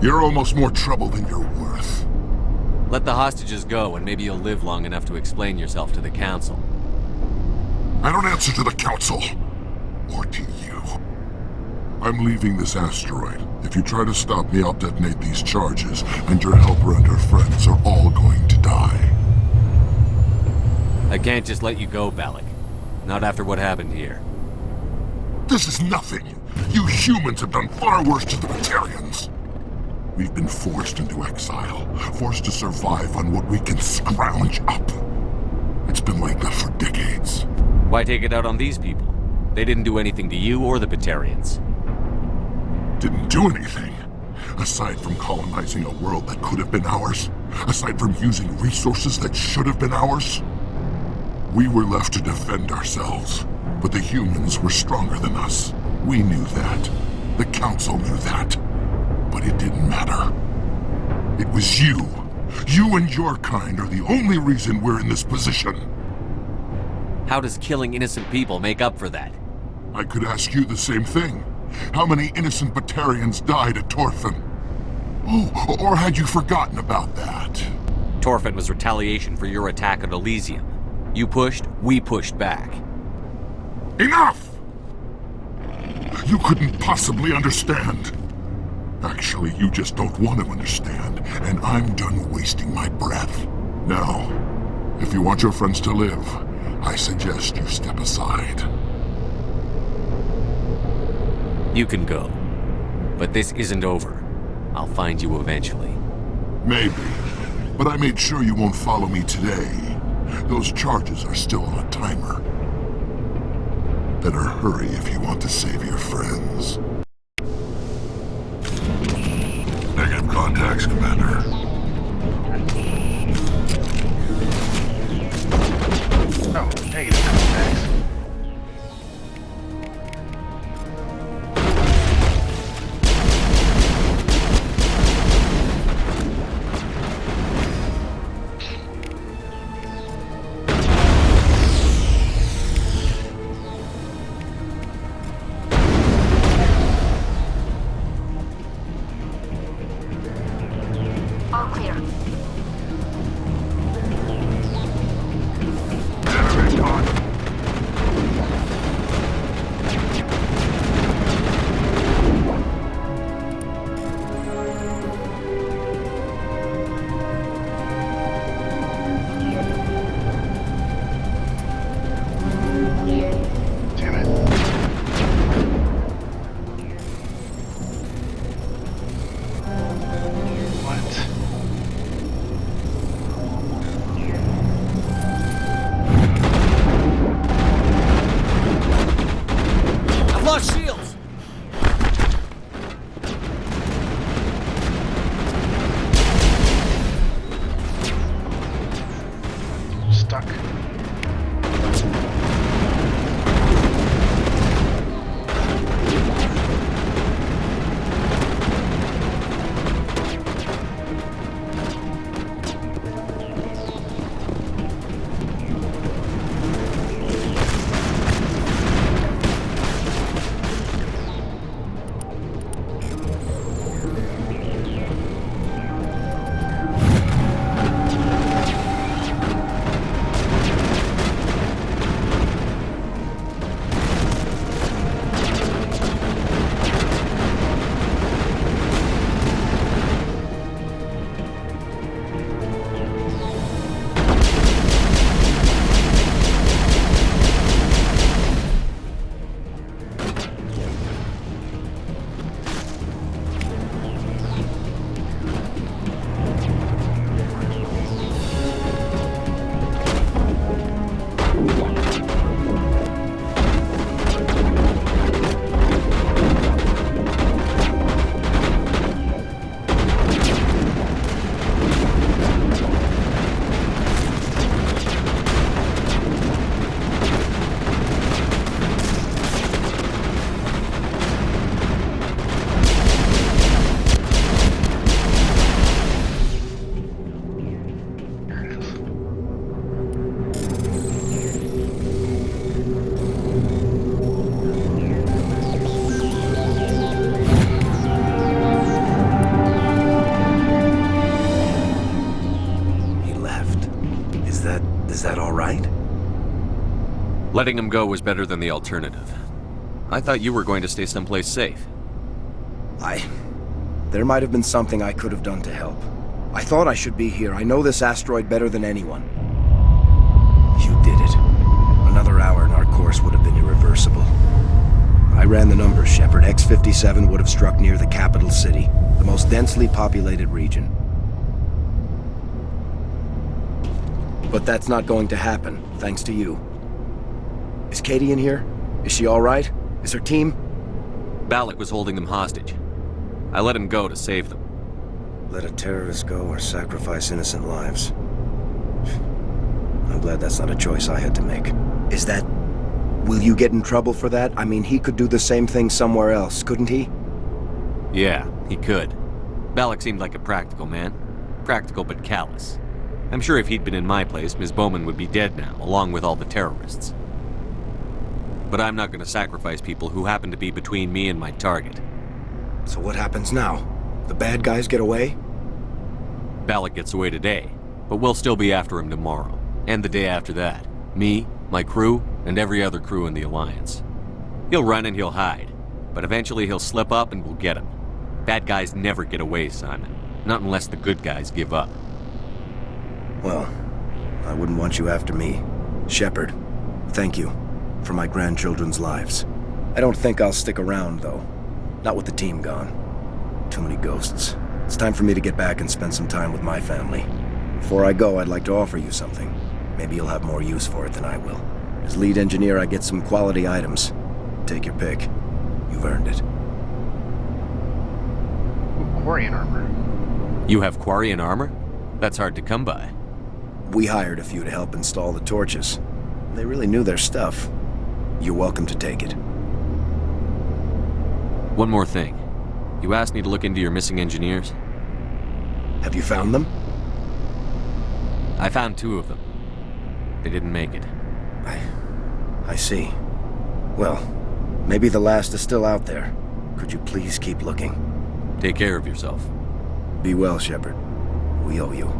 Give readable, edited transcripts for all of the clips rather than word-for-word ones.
You're almost more trouble than you're worth. Let the hostages go, and maybe you'll live long enough to explain yourself to the Council. I don't answer to the Council. Or to you. I'm leaving this asteroid. If you try to stop me, I'll detonate these charges, and your helper and her friends are all going to die. I can't just let you go, Balak. Not after what happened here. This is nothing. You humans have done far worse to the Batarians. We've been forced into exile, forced to survive on what we can scrounge up. It's been like that for decades. Why take it out on these people? They didn't do anything to you or the Batarians. Didn't do anything. Aside from colonizing a world that could have been ours. Aside from using resources that should have been ours. We were left to defend ourselves. But the humans were stronger than us. We knew that. The Council knew that. But it didn't matter. It was you. You and your kind are the only reason we're in this position. How does killing innocent people make up for that? I could ask you the same thing. How many innocent Batarians died at Torfan? Oh, or had you forgotten about that? Torfan was retaliation for your attack on Elysium. You pushed, we pushed back. Enough! You couldn't possibly understand. Actually, you just don't want to understand, and I'm done wasting my breath. Now, if you want your friends to live, I suggest you step aside. You can go. But this isn't over. I'll find you eventually. Maybe. But I made sure you won't follow me today. Those charges are still on a timer. Better hurry if you want to save your friends. Negative contacts, Commander. Oh, negative contacts. All clear. Generator on. Letting him go was better than the alternative. I thought you were going to stay someplace safe. There might have been something I could have done to help. I thought I should be here. I know this asteroid better than anyone. You did it. Another hour and our course would have been irreversible. I ran the numbers, Shepard. X-57 would have struck near the capital city, the most densely populated region. But that's not going to happen, thanks to you. Is Katie in here? Is she all right? Is her team? Balak was holding them hostage. I let him go to save them. Let a terrorist go or sacrifice innocent lives. I'm glad that's not a choice I had to make. Is that... Will you get in trouble for that? I mean, he could do the same thing somewhere else, couldn't he? Yeah, he could. Balak seemed like a practical man. Practical but callous. I'm sure if he'd been in my place, Ms. Bowman would be dead now, along with all the terrorists. But I'm not going to sacrifice people who happen to be between me and my target. So what happens now? The bad guys get away? Balak gets away today, but we'll still be after him tomorrow, and the day after that. Me, my crew, and every other crew in the Alliance. He'll run and he'll hide, but eventually he'll slip up and we'll get him. Bad guys never get away, Simon. Not unless the good guys give up. Well, I wouldn't want you after me. Shepard, thank you for my grandchildren's lives. I don't think I'll stick around, though. Not with the team gone. Too many ghosts. It's time for me to get back and spend some time with my family. Before I go, I'd like to offer you something. Maybe you'll have more use for it than I will. As lead engineer, I get some quality items. Take your pick. You've earned it. Ooh, Quarian armor. You have Quarian armor? That's hard to come by. We hired a few to help install the torches. They really knew their stuff. You're welcome to take it. One more thing. You asked me to look into your missing engineers? Have you found them? I found 2 of them. They didn't make it. I see. Well, maybe the last is still out there. Could you please keep looking? Take care of yourself. Be well, Shepard. We owe you.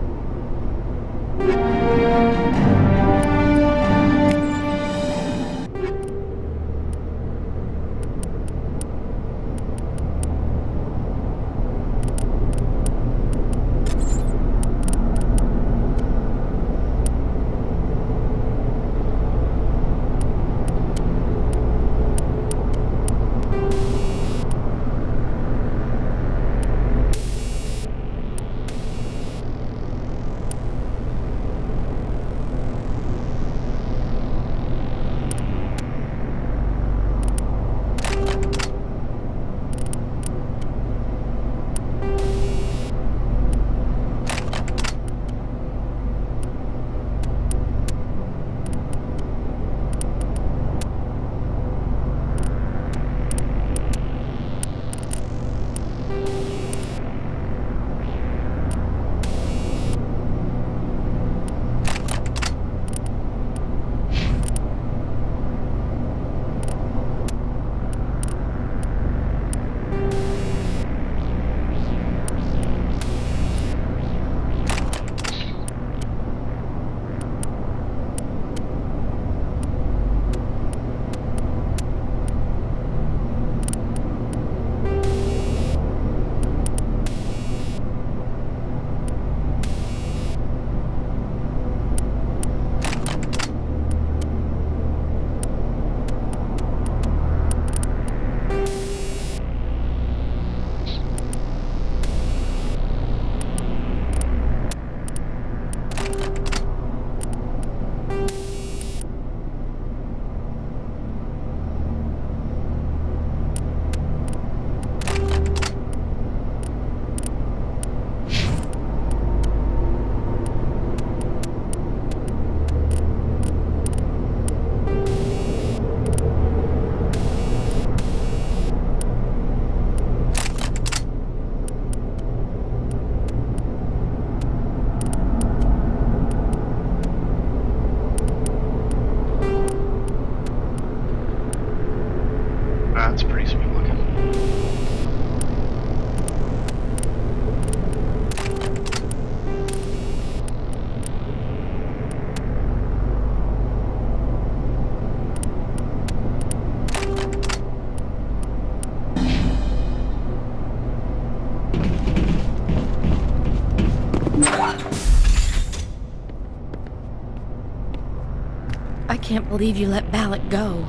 can't believe you let Balak go.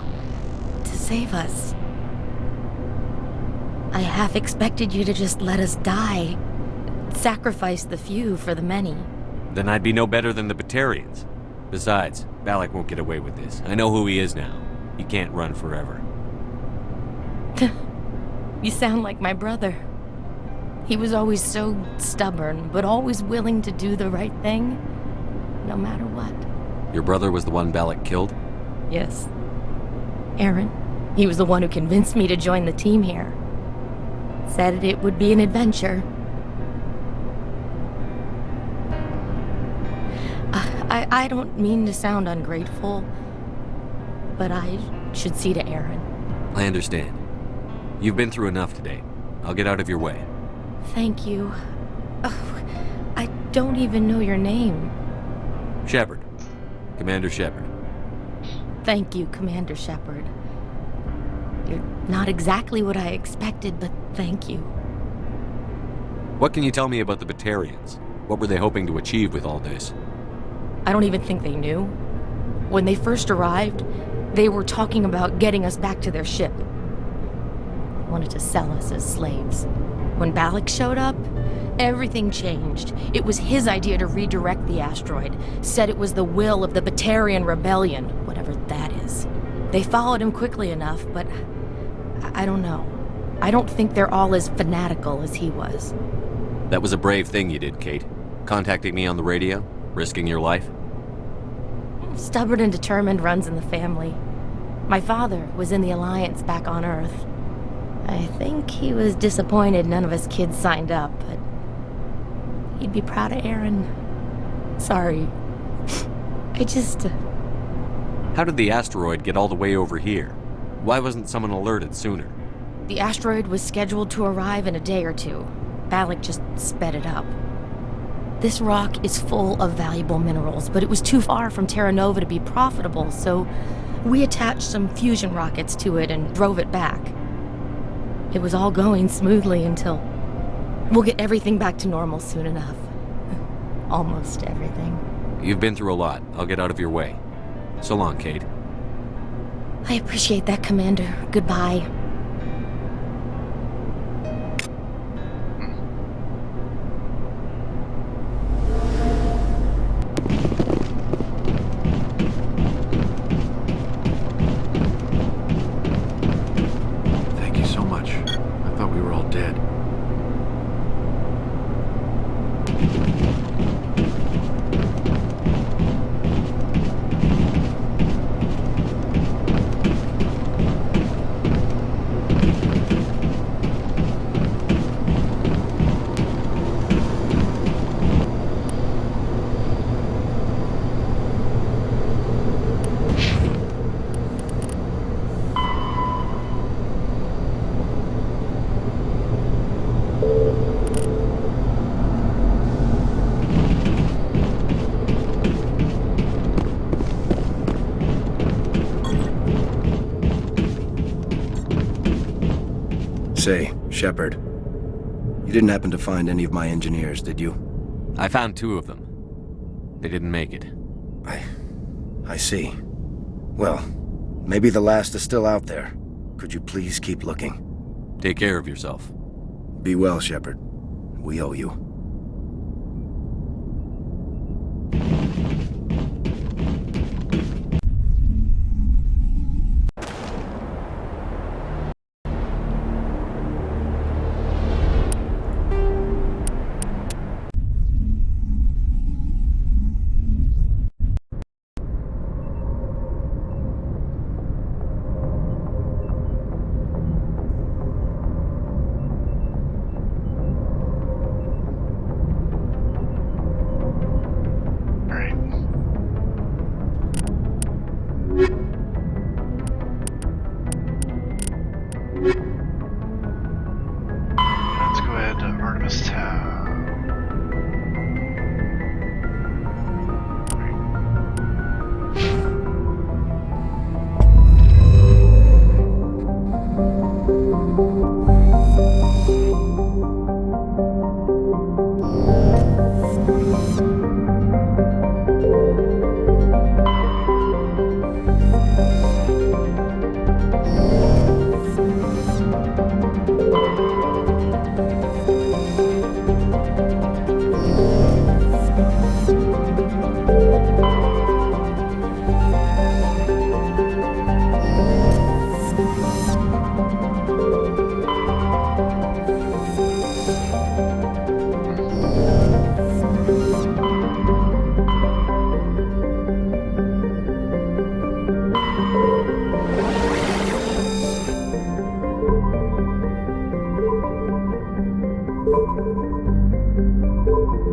To save us. I half expected you to just let us die. Sacrifice the few for the many. Then I'd be no better than the Batarians. Besides, Balak won't get away with this. I know who he is now. He can't run forever. You sound like my brother. He was always so stubborn, but always willing to do the right thing, no matter what. Your brother was the one Balak killed? Yes. Aaron. He was the one who convinced me to join the team here. Said it would be an adventure. I don't mean to sound ungrateful, but I should see to Aaron. I understand. You've been through enough today. I'll get out of your way. Thank you. Oh, I don't even know your name. Shepard. Commander Shepard. Thank you, Commander Shepard. You're not exactly what I expected, but thank you. What can you tell me about the Batarians? What were they hoping to achieve with all this? I don't even think they knew. When they first arrived, they were talking about getting us back to their ship. They wanted to sell us as slaves. When Balak showed up, everything changed. It was his idea to redirect the asteroid. Said it was the will of the Batarian Rebellion, whatever that is. They followed him quickly enough, but I don't know. I don't think they're all as fanatical as he was. That was a brave thing you did, Kate. Contacting me on the radio, risking your life. Stubborn and determined runs in the family. My father was in the Alliance back on Earth. I think he was disappointed none of us kids signed up, but he'd be proud of Aaron. Sorry. How did the asteroid get all the way over here? Why wasn't someone alerted sooner? The asteroid was scheduled to arrive in a day or two. Balak just sped it up. This rock is full of valuable minerals, but it was too far from Terra Nova to be profitable, so we attached some fusion rockets to it and drove it back. It was all going smoothly until... We'll get everything back to normal soon enough. Almost everything. You've been through a lot. I'll get out of your way. So long, Kate. I appreciate that, Commander. Goodbye. Thank you so much. I thought we were all dead. Say, Shepard, you didn't happen to find any of my engineers, did you? I found 2 of them. They didn't make it. I see. Well, maybe the last is still out there. Could you please keep looking? Take care of yourself. Be well, Shepard. We owe you.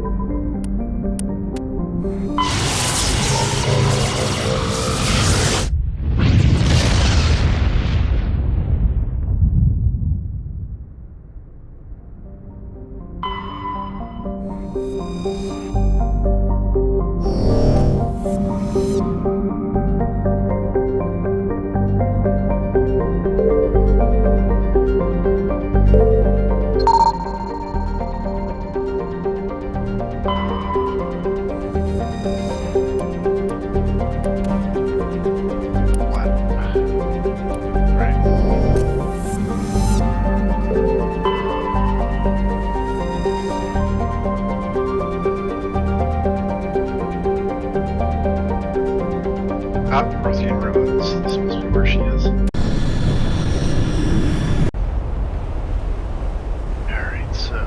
What? Right. Prothean ruins. This must be where she is. Alright, so.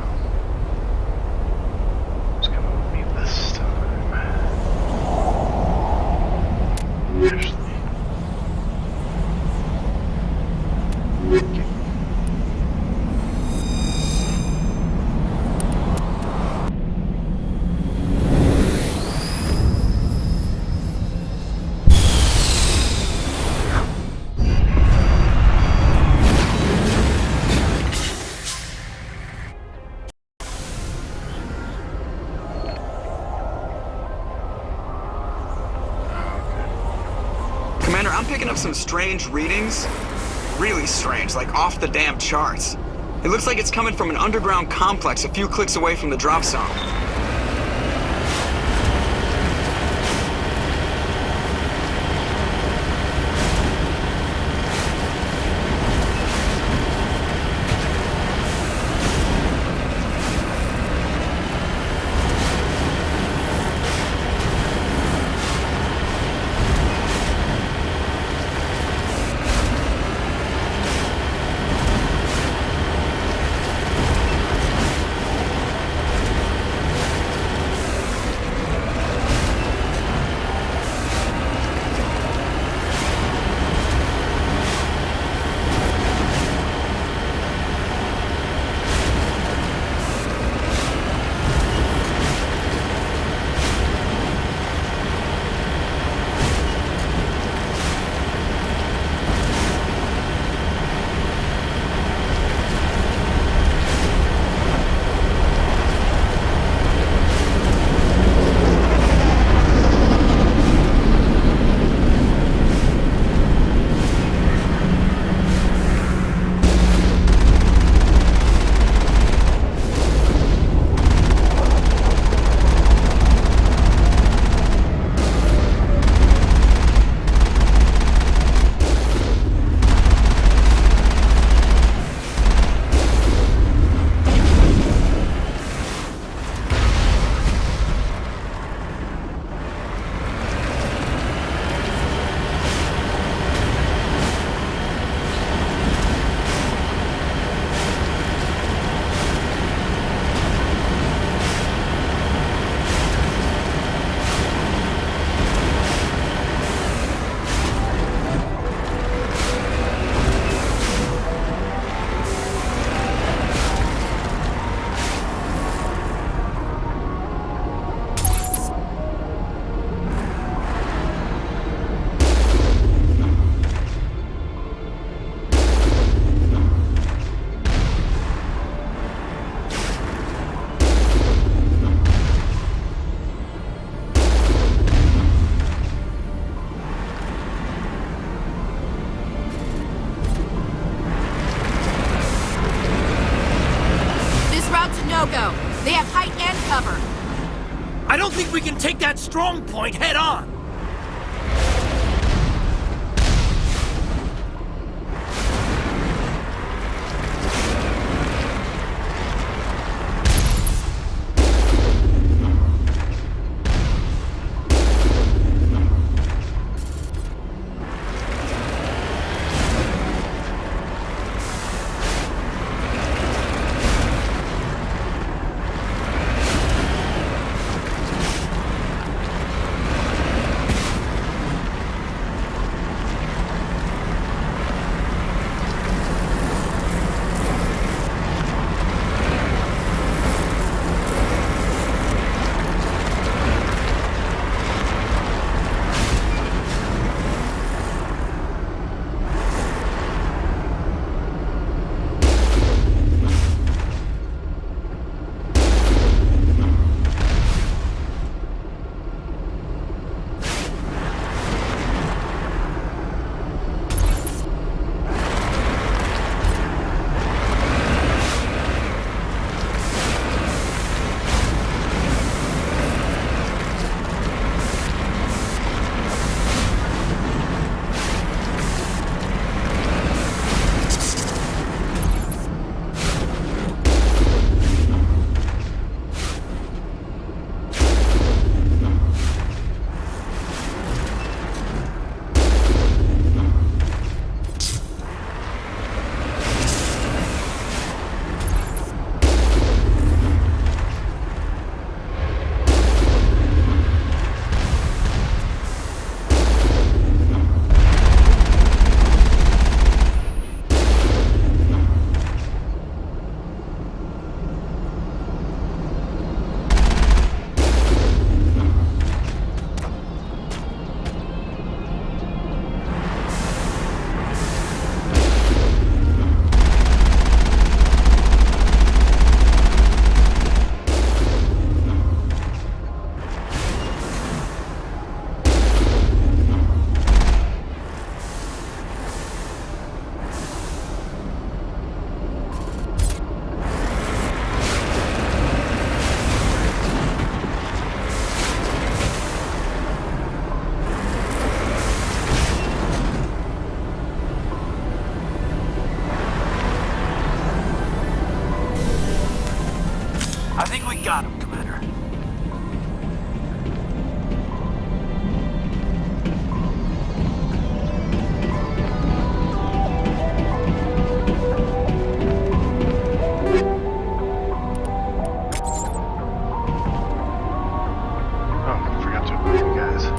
Who's coming with me this time? Ashley. Okay. Commander, I'm picking up some strange readings. Really strange, like off the damn charts. It looks like it's coming from an underground complex a few clicks away from the drop zone. no-go. They have height and cover. I don't think we can take that strong point head on. I think we got him, Commander. Oh, I forgot to equip you guys.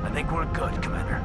I think we're good, Commander.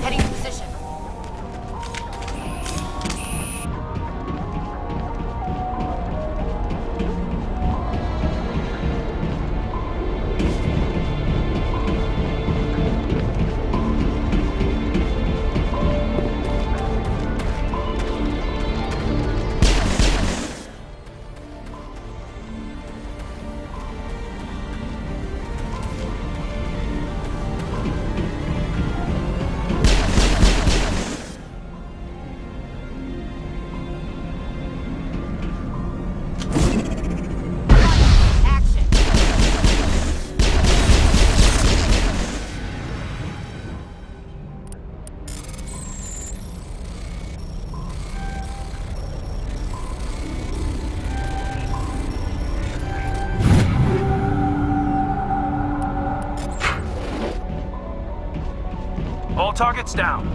Heading to position. Action. All targets down.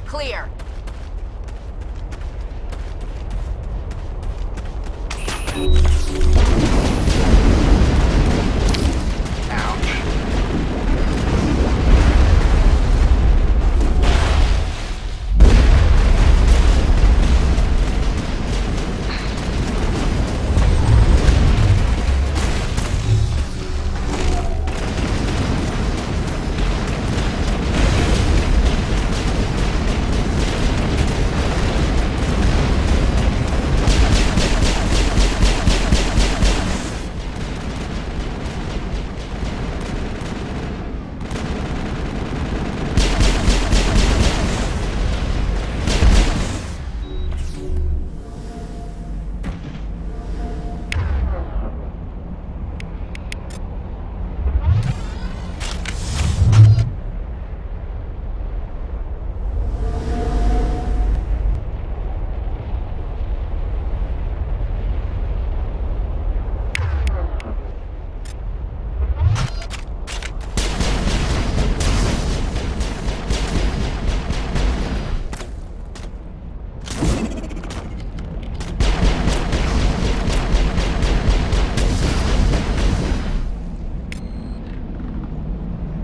Clear.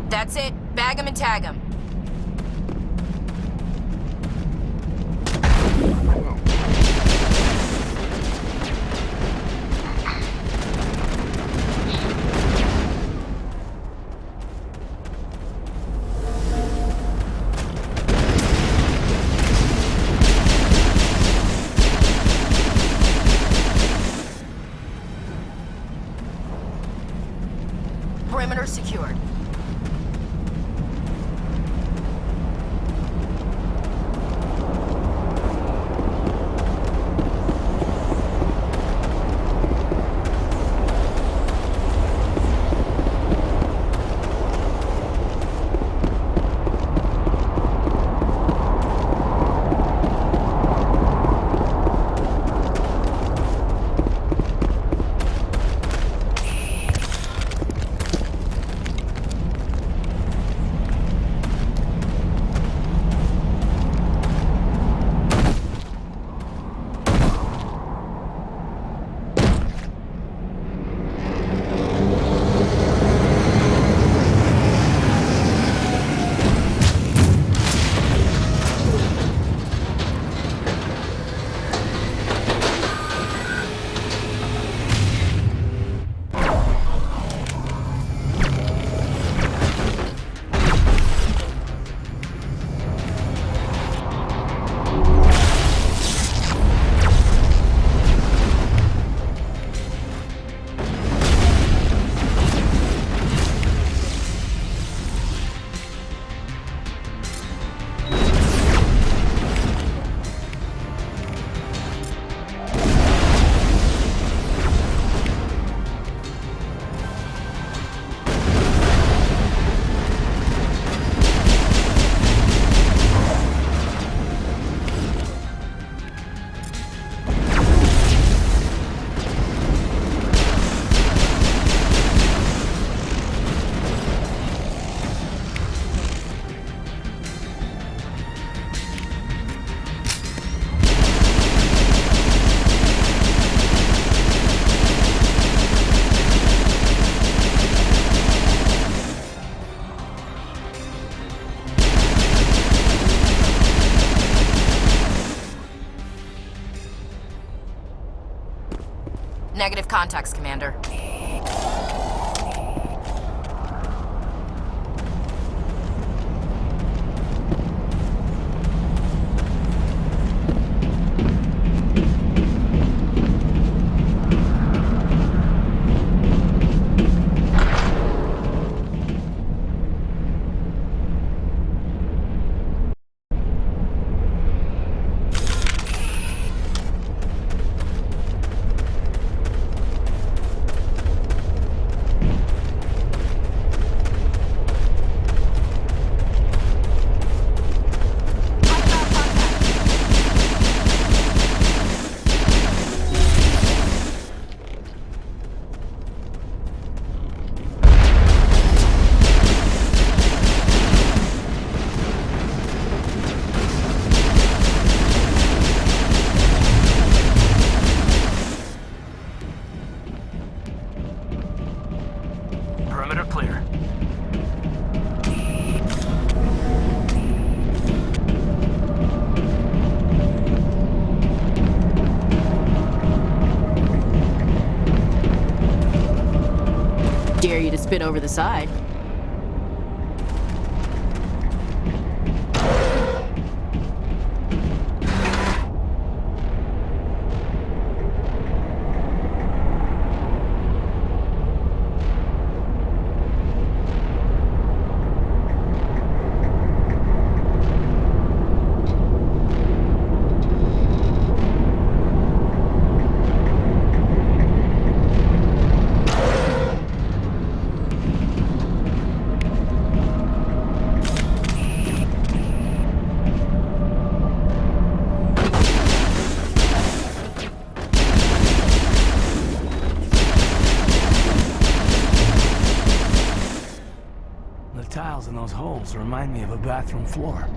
That's it. Bag 'em and tag 'em. Perimeter secured. Negative contacts, Commander. dare you to spit over the side. The tiles in those holes remind me of a bathroom floor.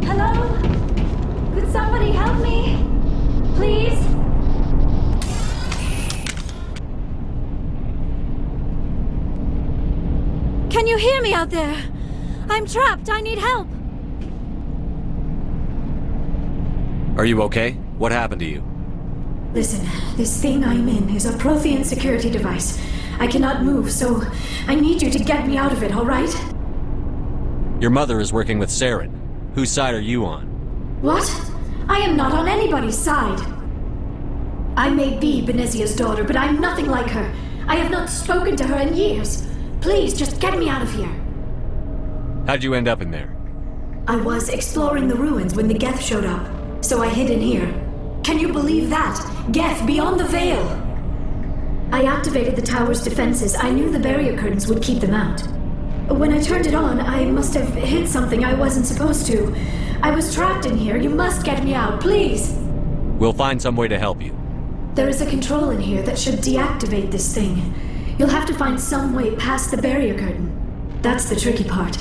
Hello? Could somebody help me? Please? Can you hear me out there? I'm trapped. I need help. Are you okay? What happened to you? Listen, this thing I'm in is a Prothean security device. I cannot move, so I need you to get me out of it, all right? Your mother is working with Saren. Whose side are you on? What? I am not on anybody's side. I may be Benezia's daughter, but I'm nothing like her. I have not spoken to her in years. Please, just get me out of here. How'd you end up in there? I was exploring the ruins when the Geth showed up, so I hid in here. Can you believe that? Geth beyond the veil! I activated the tower's defenses. I knew the barrier curtains would keep them out. When I turned it on, I must have hit something I wasn't supposed to. I was trapped in here. You must get me out, please! We'll find some way to help you. There is a control in here that should deactivate this thing. You'll have to find some way past the barrier curtain. That's the tricky part.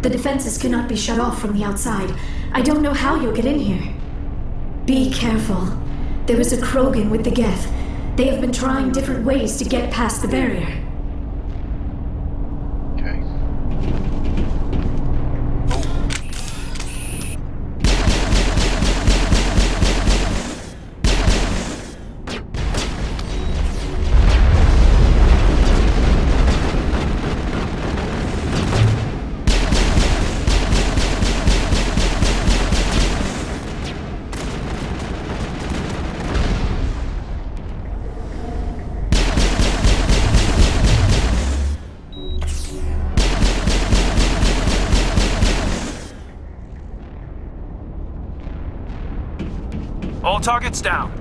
The defenses cannot be shut off from the outside. I don't know how you'll get in here. Be careful. There is a Krogan with the Geth. They have been trying different ways to get past the barrier. Okay. All targets down.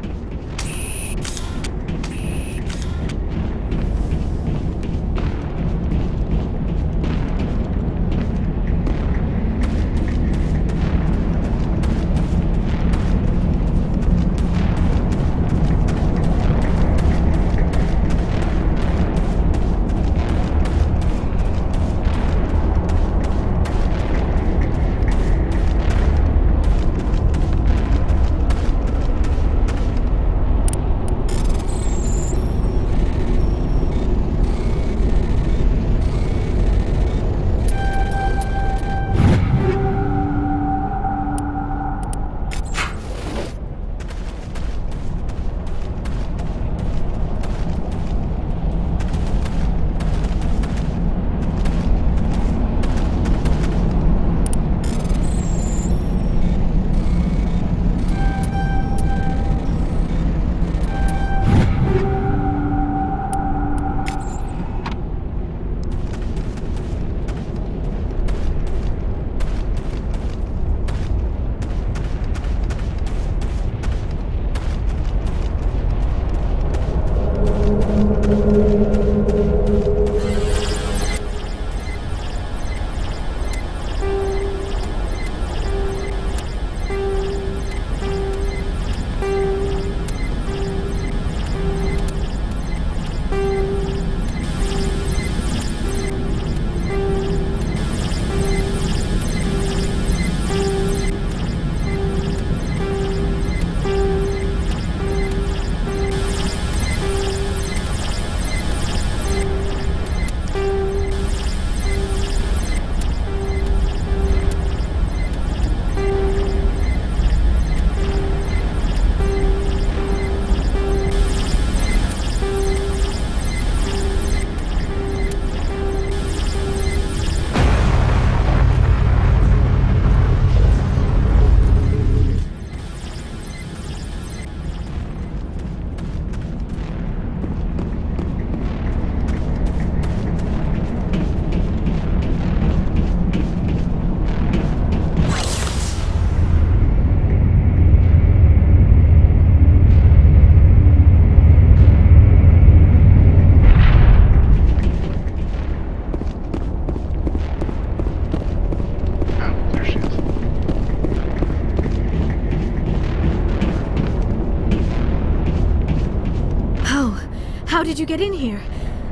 How did you get in here?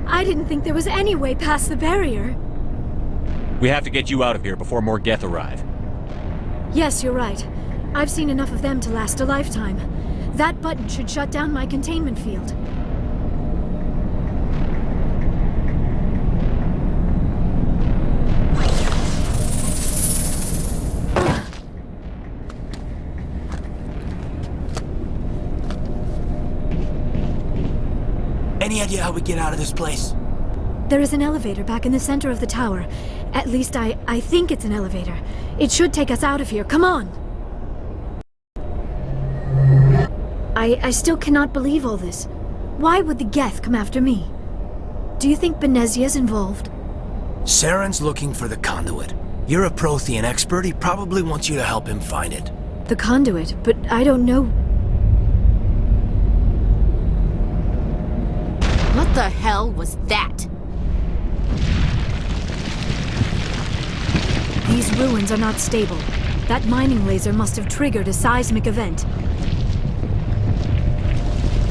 I didn't think there was any way past the barrier. We have to get you out of here before more Geth arrive. Yes, you're right. I've seen enough of them to last a lifetime. That button should shut down my containment field. Any idea how we get out of this place? There is an elevator back in the center of the tower. At least I think it's an elevator. It should take us out of here. Come on! I still cannot believe all this. Why would the Geth come after me? Do you think Benezia's involved? Saren's looking for the conduit. You're a Prothean expert. He probably wants you to help him find it. The conduit, but I don't know. What the hell was that? These ruins are not stable. That mining laser must have triggered a seismic event.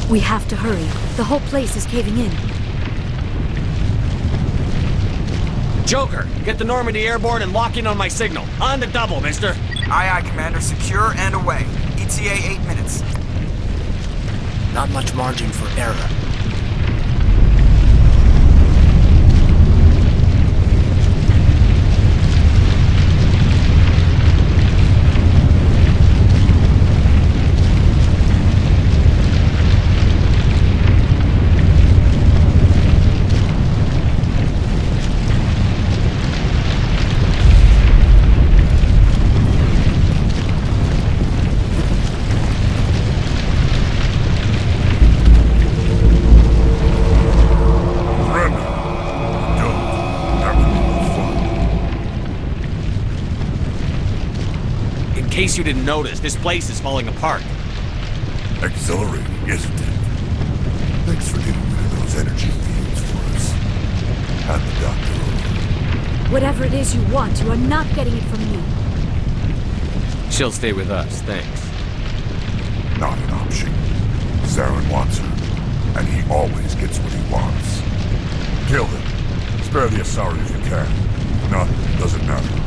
We have to hurry. The whole place is caving in. Joker, get the Normandy airborne and lock in on my signal. On the double, mister. Aye, aye, Commander. Secure and away. ETA 8 minutes. Not much margin for error. In case you didn't notice, this place is falling apart. Exhilarating, isn't it? Thanks for getting rid of those energy fields for us. Hand the doctor over. Whatever it is you want, you are not getting it from me. She'll stay with us, thanks. Not an option. Saren wants her, and he always gets what he wants. Kill him. Spare the Asari if you can. If not, doesn't matter.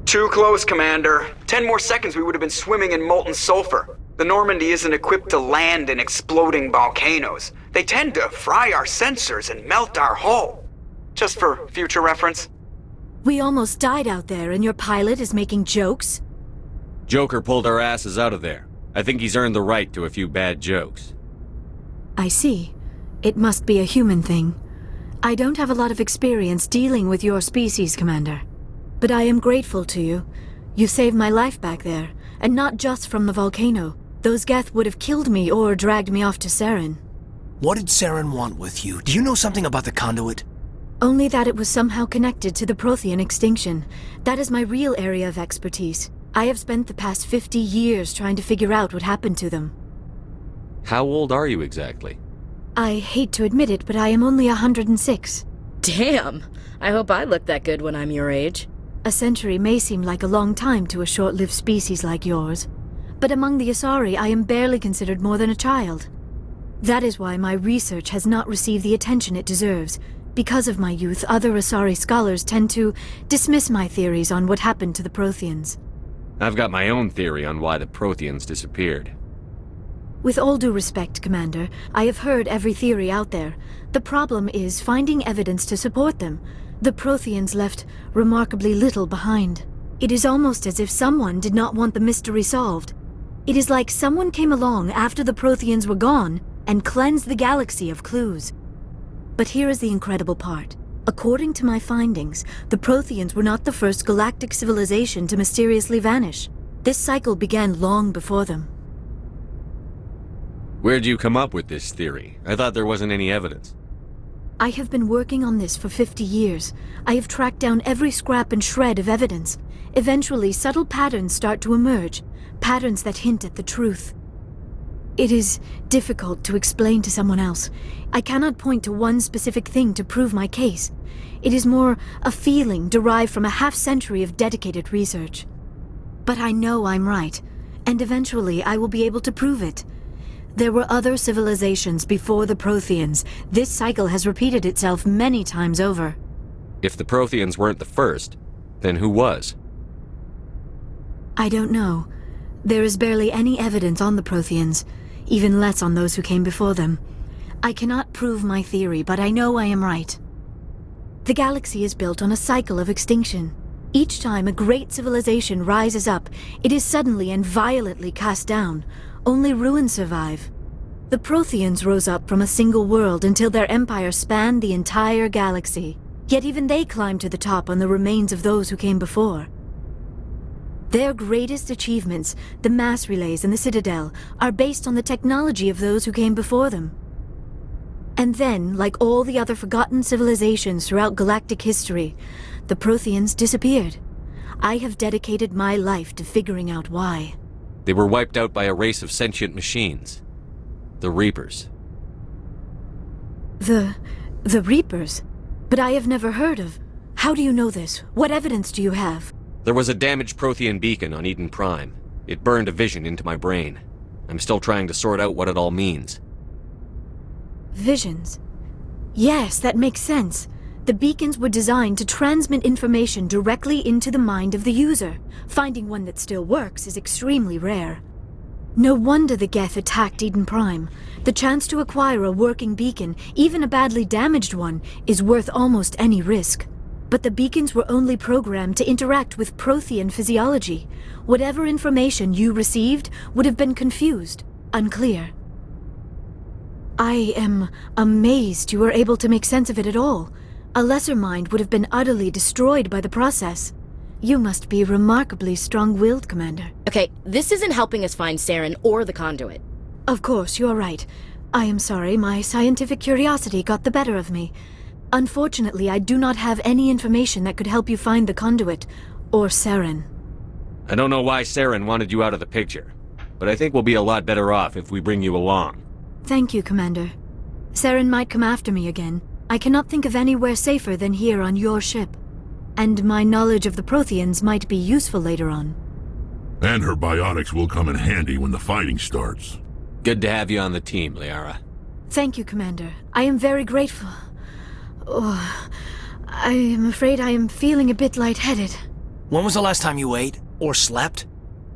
Too close, Commander. 10 more seconds we would have been swimming in molten sulfur. The Normandy isn't equipped to land in exploding volcanoes. They tend to fry our sensors and melt our hull. Just for future reference. We almost died out there, and your pilot is making jokes? Joker pulled our asses out of there. I think he's earned the right to a few bad jokes. I see. It must be a human thing. I don't have a lot of experience dealing with your species, Commander. But I am grateful to you. You saved my life back there, and not just from the volcano. Those Geth would have killed me or dragged me off to Saren. What did Saren want with you? Do you know something about the conduit? Only that it was somehow connected to the Prothean extinction. That is my real area of expertise. I have spent the past 50 years trying to figure out what happened to them. How old are you exactly? I hate to admit it, but I am only 106. Damn! I hope I look that good when I'm your age. A century may seem like a long time to a short-lived species like yours, but among the Asari I am barely considered more than a child. That is why my research has not received the attention it deserves. Because of my youth, other Asari scholars tend to dismiss my theories on what happened to the Protheans. I've got my own theory on why the Protheans disappeared. With all due respect, Commander, I have heard every theory out there. The problem is finding evidence to support them. The Protheans left remarkably little behind. It is almost as if someone did not want the mystery solved. It is like someone came along after the Protheans were gone and cleansed the galaxy of clues. But here is the incredible part. According to my findings, the Protheans were not the first galactic civilization to mysteriously vanish. This cycle began long before them. Where'd you come up with this theory? I thought there wasn't any evidence. I have been working on this for 50 years. I have tracked down every scrap and shred of evidence. Eventually, subtle patterns start to emerge, patterns that hint at the truth. It is difficult to explain to someone else. I cannot point to one specific thing to prove my case. It is more a feeling derived from a half-century of dedicated research. But I know I'm right, and eventually I will be able to prove it. There were other civilizations before the Protheans. This cycle has repeated itself many times over. If the Protheans weren't the first, then who was? I don't know. There is barely any evidence on the Protheans, even less on those who came before them. I cannot prove my theory, but I know I am right. The galaxy is built on a cycle of extinction. Each time a great civilization rises up, it is suddenly and violently cast down. Only ruins survive. The Protheans rose up from a single world until their empire spanned the entire galaxy. Yet even they climbed to the top on the remains of those who came before. Their greatest achievements, the mass relays and the Citadel, are based on the technology of those who came before them. And then, like all the other forgotten civilizations throughout galactic history, the Protheans disappeared. I have dedicated my life to figuring out why. They were wiped out by a race of sentient machines. The Reapers. The Reapers? But I have never heard of. How do you know this? What evidence do you have? There was a damaged Prothean beacon on Eden Prime. It burned a vision into my brain. I'm still trying to sort out what it all means. Visions? Yes, that makes sense. The beacons were designed to transmit information directly into the mind of the user. Finding one that still works is extremely rare. No wonder the Geth attacked Eden Prime. The chance to acquire a working beacon, even a badly damaged one, is worth almost any risk. But the beacons were only programmed to interact with Prothean physiology. Whatever information you received would have been confused, unclear. I am amazed you were able to make sense of it at all. A lesser mind would have been utterly destroyed by the process. You must be remarkably strong-willed, Commander. Okay, this isn't helping us find Saren or the conduit. Of course, you're right. I am sorry, my scientific curiosity got the better of me. Unfortunately, I do not have any information that could help you find the conduit, or Saren. I don't know why Saren wanted you out of the picture, but I think we'll be a lot better off if we bring you along. Thank you, Commander. Saren might come after me again. I cannot think of anywhere safer than here on your ship. And my knowledge of the Protheans might be useful later on. And her biotics will come in handy when the fighting starts. Good to have you on the team, Liara. Thank you, Commander. I am very grateful. Oh, I am afraid I am feeling a bit lightheaded. When was the last time you ate? Or slept?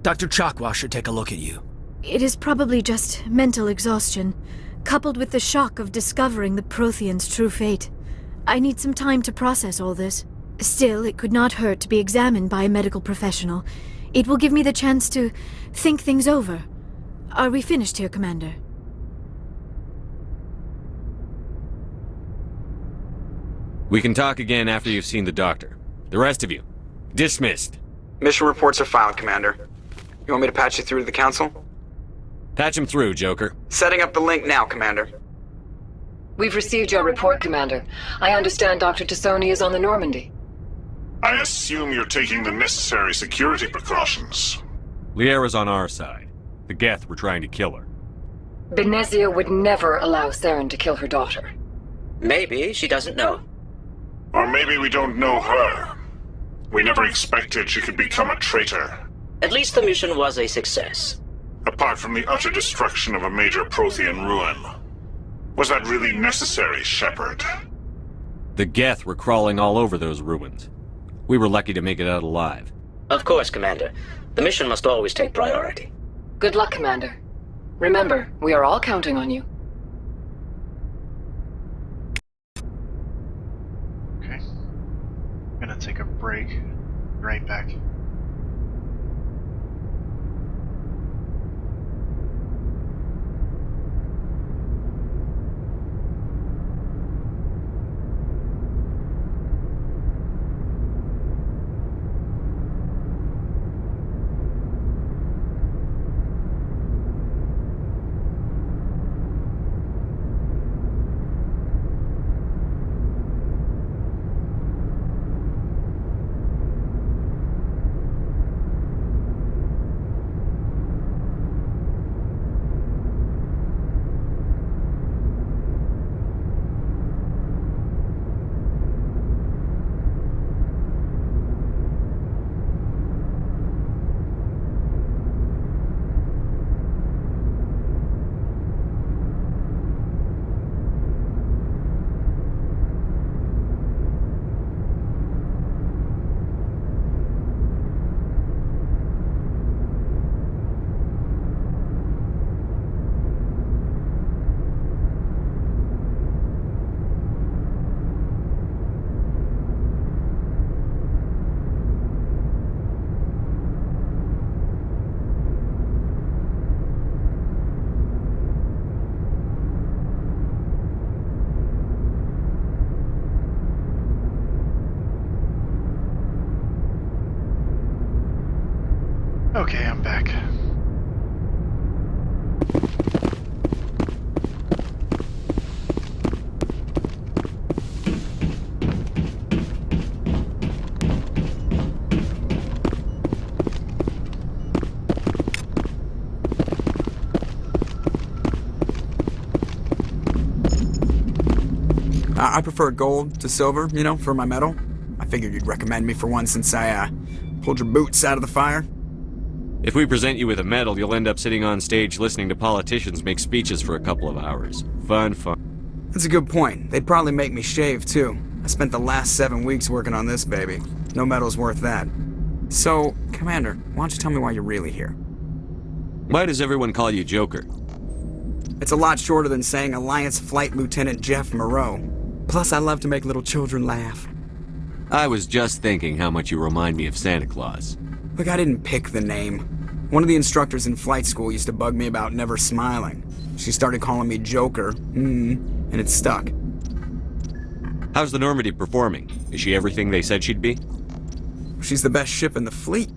Dr. Chakwa should take a look at you. It is probably just mental exhaustion, coupled with the shock of discovering the Protheans' true fate. I need some time to process all this. Still, it could not hurt to be examined by a medical professional. It will give me the chance to think things over. Are we finished here, Commander? We can talk again after you've seen the doctor. The rest of you, dismissed. Mission reports are filed, Commander. You want me to patch you through to the Council? Patch him through, Joker. Setting up the link now, Commander. We've received your report, Commander. I understand Dr. Tassoni is on the Normandy. I assume you're taking the necessary security precautions. Liara's on our side. The Geth were trying to kill her. Benezia would never allow Saren to kill her daughter. Maybe she doesn't know. Or maybe we don't know her. We never expected she could become a traitor. At least the mission was a success. Apart from the utter destruction of a major Prothean ruin. Was that really necessary, Shepard? The Geth were crawling all over those ruins. We were lucky to make it out alive. Of course, Commander. The mission must always take priority. Good luck, Commander. Remember, we are all counting on you. Okay. I'm gonna take a break. Be right back. Okay, I'm back. I prefer gold to silver, you know, for my medal. I figured you'd recommend me for one since I, pulled your boots out of the fire. If we present you with a medal, you'll end up sitting on stage listening to politicians make speeches for a couple of hours. Fun. That's a good point. They'd probably make me shave, too. I spent the last 7 weeks working on this baby. No medal's worth that. So, Commander, why don't you tell me why you're really here? Why does everyone call you Joker? It's a lot shorter than saying Alliance Flight Lieutenant Jeff Moreau. Plus, I love to make little children laugh. I was just thinking how much you remind me of Santa Claus. Look, I didn't pick the name. One of the instructors in flight school used to bug me about never smiling. She started calling me Joker, and it stuck. How's the Normandy performing? Is she everything they said she'd be? She's the best ship in the fleet,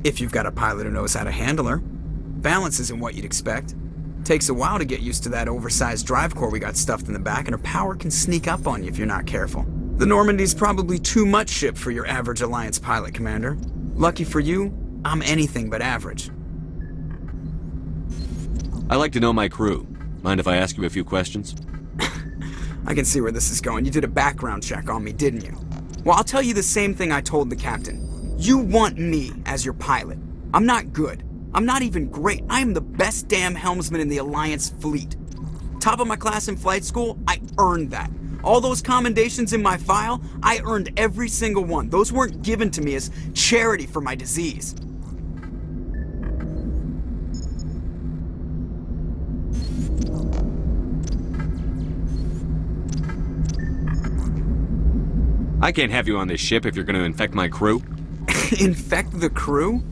if you've got a pilot who knows how to handle her. Balance isn't what you'd expect. Takes a while to get used to that oversized drive core we got stuffed in the back, and her power can sneak up on you if you're not careful. The Normandy's probably too much ship for your average Alliance pilot, Commander. Lucky for you, I'm anything but average. I like to know my crew. Mind if I ask you a few questions? I can see where this is going. You did a background check on me, didn't you? Well, I'll tell you the same thing I told the captain. You want me as your pilot. I'm not good. I'm not even great. I am the best damn helmsman in the Alliance fleet. Top of my class in flight school, I earned that. All those commendations in my file, I earned every single one. Those weren't given to me as charity for my disease. I can't have you on this ship if you're going to infect my crew. Infect the crew?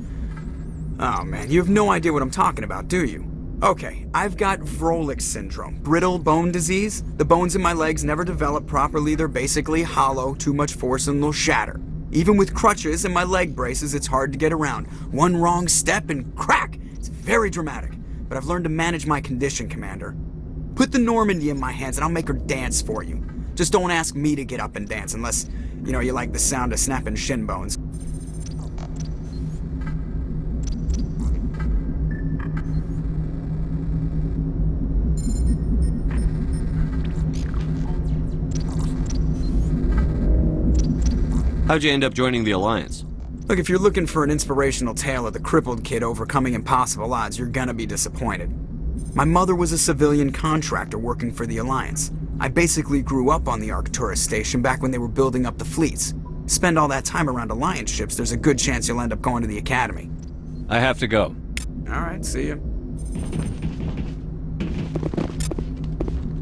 Oh man, you have no idea what I'm talking about, do you? Okay, I've got Vrolik syndrome, brittle bone disease. The bones in my legs never develop properly. They're basically hollow, too much force and they'll shatter. Even with crutches and my leg braces, it's hard to get around. One wrong step and crack! It's very dramatic. but I've learned to manage my condition, Commander. Put the Normandy in my hands and I'll make her dance for you. Just don't ask me to get up and dance unless, you like the sound of snapping shin bones. How'd you end up joining the Alliance? Look, if you're looking for an inspirational tale of the crippled kid overcoming impossible odds, you're gonna be disappointed. My mother was a civilian contractor working for the Alliance. I basically grew up on the Arcturus station back when they were building up the fleets. Spend all that time around Alliance ships, there's a good chance you'll end up going to the Academy. I have to go. Alright, see ya.